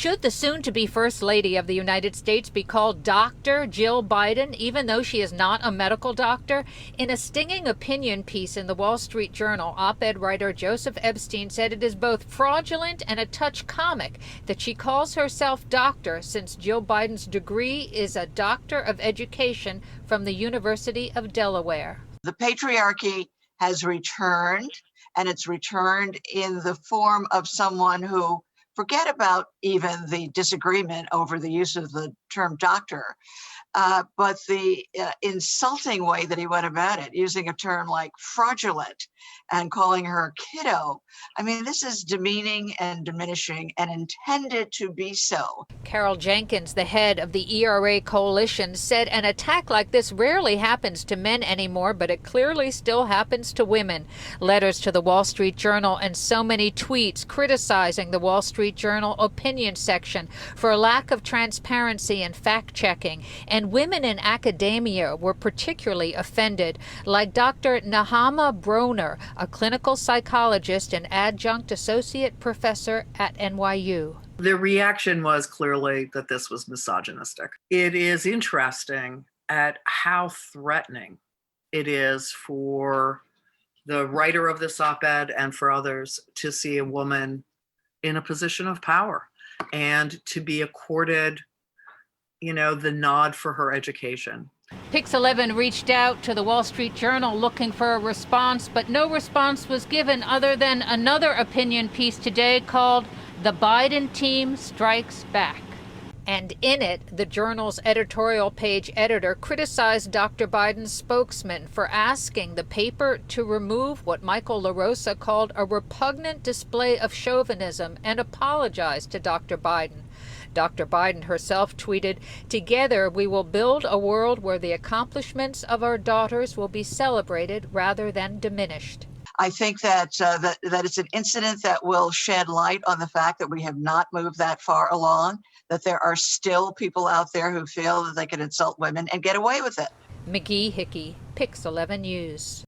Should the soon-to-be First Lady of the United States be called Dr. Jill Biden, even though she is not a medical doctor? In a stinging opinion piece in the Wall Street Journal, op-ed writer Joseph Epstein said it is both fraudulent and a touch comic that she calls herself doctor, since Jill Biden's degree is a Doctor of Education from the University of Delaware. The patriarchy has returned, and it's returned in the form of someone who, forget about even the disagreement over the use of the term doctor, but the insulting way that he went about it, using a term like fraudulent and calling her kiddo. I mean, this is demeaning and diminishing and intended to be so. Carol Jenkins, the head of the ERA coalition, said an attack like this rarely happens to men anymore, but it clearly still happens to women. Letters to the Wall Street Journal and so many tweets criticizing the Wall Street Journal opinion section for a lack of transparency and fact-checking. And women in academia were particularly offended, like Dr. Naomi Broner, a clinical psychologist and adjunct associate professor at NYU. The reaction was clearly that this was misogynistic. It is interesting at how threatening it is for the writer of this op-ed and for others to see a woman in a position of power and to be accorded, the nod for her education. Pix 11 reached out to the Wall Street Journal looking for a response, but no response was given other than another opinion piece today called "The Biden Team Strikes Back." And in it, the Journal's editorial page editor criticized Dr. Biden's spokesman for asking the paper to remove what Michael LaRosa called a repugnant display of chauvinism and apologized to Dr. Biden. Dr. Biden herself tweeted, "Together we will build a world where the accomplishments of our daughters will be celebrated rather than diminished." I think that it's an incident that will shed light on the fact that we have not moved that far along, that there are still people out there who feel that they can insult women and get away with it. McGee Hickey, Pix 11 News.